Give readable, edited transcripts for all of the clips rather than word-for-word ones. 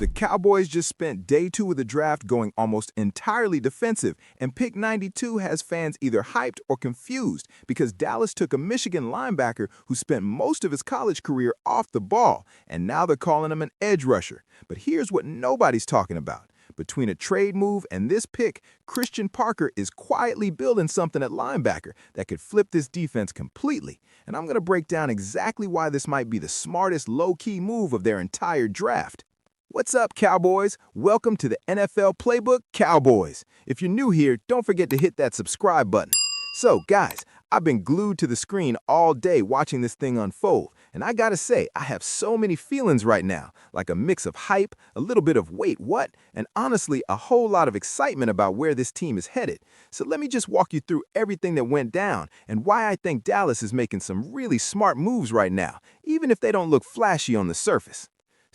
The Cowboys just spent day 2 of the draft going almost entirely defensive, and pick 92 has fans either hyped or confused because Dallas took a Michigan linebacker who spent most of his college career off the ball, and now they're calling him an edge rusher. But here's what nobody's talking about. Between a trade move and this pick, Christian Parker is quietly building something at linebacker that could flip this defense completely. And I'm going to break down exactly why this might be the smartest low-key move of their entire draft. What's up, Cowboys? Welcome to the NFL Playbook Cowboys. If you're new here, don't forget to hit that subscribe button. So, guys, I've been glued to the screen all day watching this thing unfold, and I gotta say, I have so many feelings right now, like a mix of hype, a little bit of wait, what, and honestly, a whole lot of excitement about where this team is headed. So let me just walk you through everything that went down and why I think Dallas is making some really smart moves right now, even if they don't look flashy on the surface.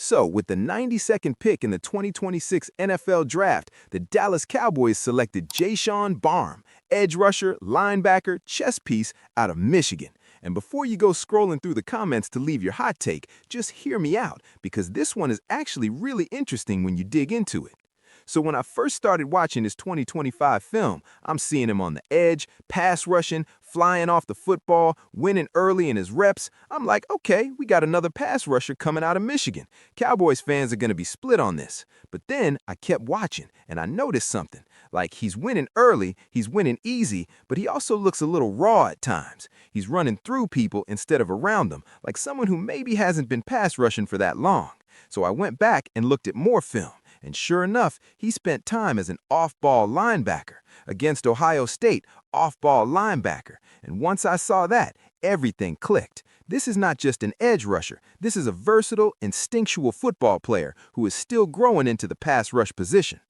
So, with the 92nd pick in the 2026 NFL Draft, the Dallas Cowboys selected Jan Barum, edge rusher, linebacker, chess piece out of Michigan. And before you go scrolling through the comments to leave your hot take, just hear me out, because this one is actually really interesting when you dig into it. So when I first started watching his 2025 film, I'm seeing him on the edge, pass rushing, flying off the football, winning early in his reps. I'm like, okay, we got another pass rusher coming out of Michigan. Cowboys fans are going to be split on this. But then I kept watching, and I noticed something. Like, he's winning early, he's winning easy, but he also looks a little raw at times. He's running through people instead of around them, like someone who maybe hasn't been pass rushing for that long. So I went back and looked at more film. And sure enough, he spent time as an off-ball linebacker. Against Ohio State, off-ball linebacker. And once I saw that, everything clicked. This is not just an edge rusher. This is a versatile, instinctual football player who is still growing into the pass rush position.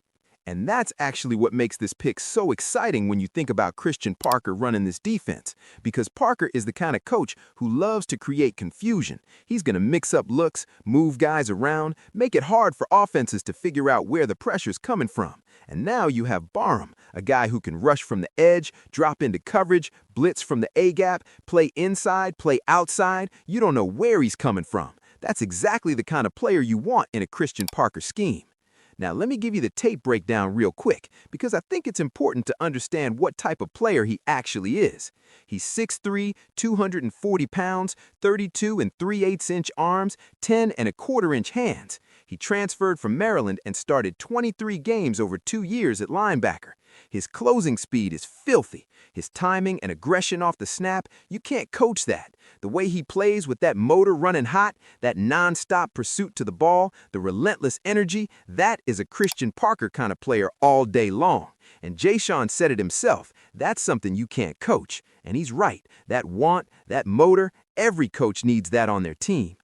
And that's actually what makes this pick so exciting when you think about Christian Parker running this defense, because Parker is the kind of coach who loves to create confusion. He's going to mix up looks, move guys around, make it hard for offenses to figure out where the pressure's coming from. And now you have Barum, a guy who can rush from the edge, drop into coverage, blitz from the A-gap, play inside, play outside. You don't know where he's coming from. That's exactly the kind of player you want in a Christian Parker scheme. Now, let me give you the tape breakdown real quick, because I think it's important to understand what type of player he actually is. He's 6'3", 240 pounds, 32 3/8-inch arms, 10 1/4-inch hands. He transferred from Maryland and started 23 games over 2 years at linebacker. His closing speed is filthy. His timing and aggression off the snap, you can't coach that. The way he plays with that motor running hot, that non-stop pursuit to the ball, the relentless energy, that is a Christian Parker kind of player all day long. And Jan said it himself, that's something you can't coach. And he's right, that want, that motor, every coach needs that on their team.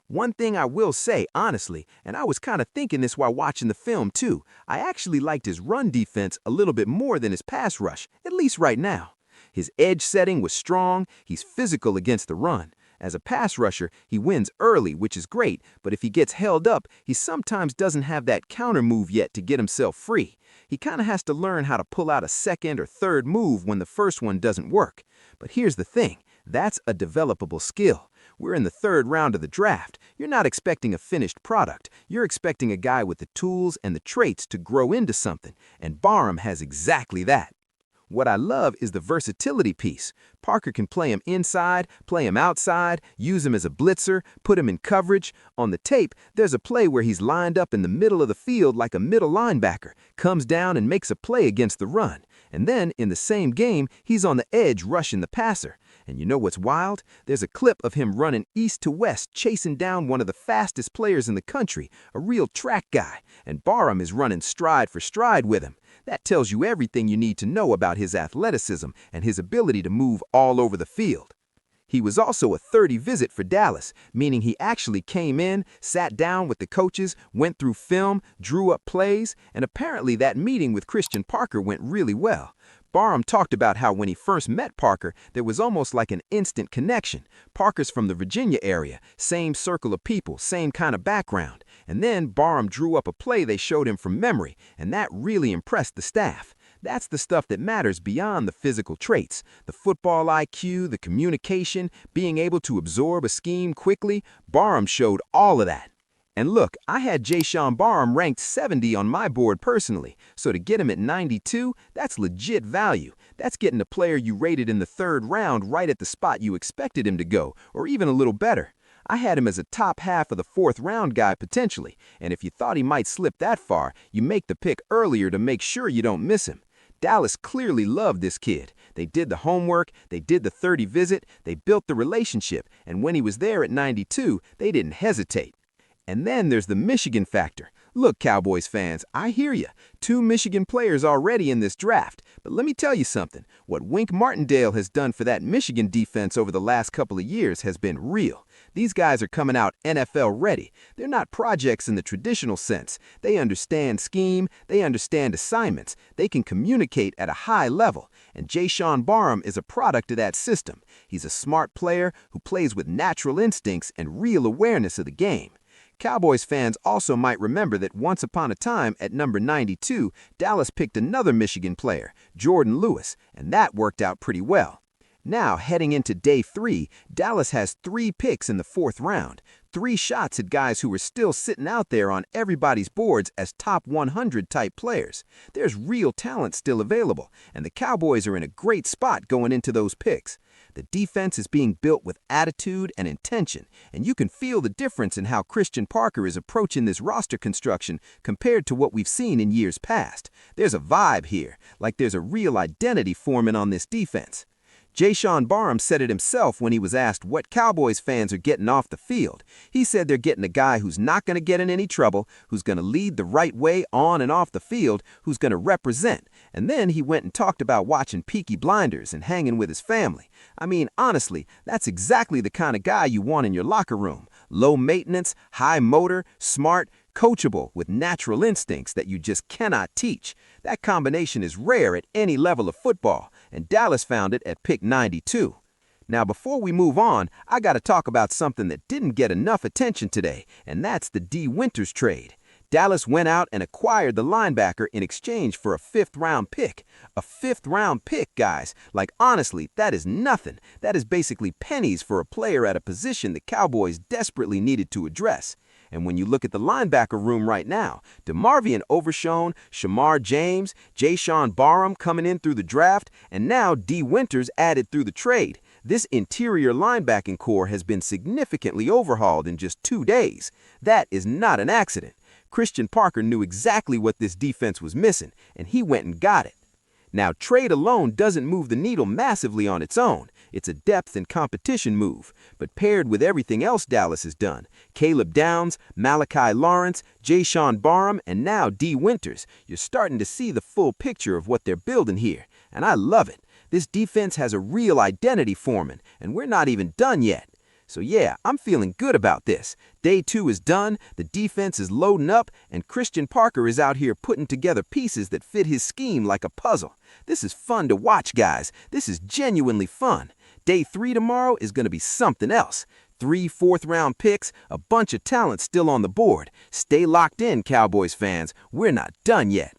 One thing I will say, honestly, and I was kind of thinking this while watching the film too, I actually liked his run defense a little bit more than his pass rush, at least right now. His edge setting was strong, he's physical against the run. As a pass rusher, he wins early, which is great, but if he gets held up, he sometimes doesn't have that counter move yet to get himself free. He kind of has to learn how to pull out a second or third move when the first one doesn't work. But here's the thing, that's a developable skill. We're in the 3rd round of the draft. You're not expecting a finished product. You're expecting a guy with the tools and the traits to grow into something, and Barum has exactly that. What I love is the versatility piece. Parker can play him inside, play him outside, use him as a blitzer, put him in coverage. On the tape, there's a play where he's lined up in the middle of the field like a middle linebacker, comes down and makes a play against the run. And then, in the same game, he's on the edge rushing the passer. And you know what's wild? There's a clip of him running east to west, chasing down one of the fastest players in the country, a real track guy, and Barum is running stride for stride with him. That tells you everything you need to know about his athleticism and his ability to move all over the field. He was also a 30 visit for Dallas, meaning he actually came in, sat down with the coaches, went through film, drew up plays, and apparently that meeting with Christian Parker went really well. Barum talked about how when he first met Parker, there was almost like an instant connection. Parker's from the Virginia area, same circle of people, same kind of background. And then Barum drew up a play they showed him from memory, and that really impressed the staff. That's the stuff that matters beyond the physical traits. The football IQ, the communication, being able to absorb a scheme quickly. Barum showed all of that. And look, I had Jan Barum ranked 70 on my board personally, so to get him at 92, that's legit value. That's getting a player you rated in the 3rd round right at the spot you expected him to go, or even a little better. I had him as a top half of the 4th round guy potentially, and if you thought he might slip that far, you make the pick earlier to make sure you don't miss him. Dallas clearly loved this kid. They did the homework, they did the 30 visit, they built the relationship, and when he was there at 92, they didn't hesitate. And then there's the Michigan factor. Look, Cowboys fans, I hear you. 2 Michigan players already in this draft. But let me tell you something. What Wink Martindale has done for that Michigan defense over the last couple of years has been real. These guys are coming out NFL ready. They're not projects in the traditional sense. They understand scheme, they understand assignments, they can communicate at a high level. And Jan Barum is a product of that system. He's a smart player who plays with natural instincts and real awareness of the game. Cowboys fans also might remember that once upon a time at number 92, Dallas picked another Michigan player, Jordan Lewis, and that worked out pretty well. Now, heading into day 3, Dallas has 3 picks in the 4th round, 3 shots at guys who are still sitting out there on everybody's boards as top 100 type players. There's real talent still available, and the Cowboys are in a great spot going into those picks. The defense is being built with attitude and intention, and you can feel the difference in how Christian Parker is approaching this roster construction compared to what we've seen in years past. There's a vibe here, like there's a real identity forming on this defense. Jan Barum said it himself when he was asked what Cowboys fans are getting off the field. He said they're getting a guy who's not going to get in any trouble, who's going to lead the right way on and off the field, who's going to represent. And then he went and talked about watching Peaky Blinders and hanging with his family. I mean, honestly, that's exactly the kind of guy you want in your locker room. Low maintenance, high motor, smart, coachable with natural instincts that you just cannot teach. That combination is rare at any level of football, and Dallas found it at pick 92. Now, before we move on, I got to talk about something that didn't get enough attention today, and that's the Dee Winters trade. Dallas went out and acquired the linebacker in exchange for a 5th round pick. A 5th round pick, guys. Like, honestly, that is nothing. That is basically pennies for a player at a position the Cowboys desperately needed to address. And when you look at the linebacker room right now, DeMarvion Overshown, Shamar James, Jan Barum coming in through the draft, and now Dee Winters added through the trade. This interior linebacking core has been significantly overhauled in just 2 days. That is not an accident. Christian Parker knew exactly what this defense was missing, and he went and got it. Now, trade alone doesn't move the needle massively on its own. It's a depth and competition move. But paired with everything else Dallas has done, Caleb Downs, Malachi Lawrence, Jan Barum, and now Dee Winters, you're starting to see the full picture of what they're building here. And I love it. This defense has a real identity forming, and we're not even done yet. So yeah, I'm feeling good about this. Day 2 is done, the defense is loading up, and Christian Parker is out here putting together pieces that fit his scheme like a puzzle. This is fun to watch, guys. This is genuinely fun. Day 3 tomorrow is going to be something else. 3 4th round picks, a bunch of talent still on the board. Stay locked in, Cowboys fans. We're not done yet.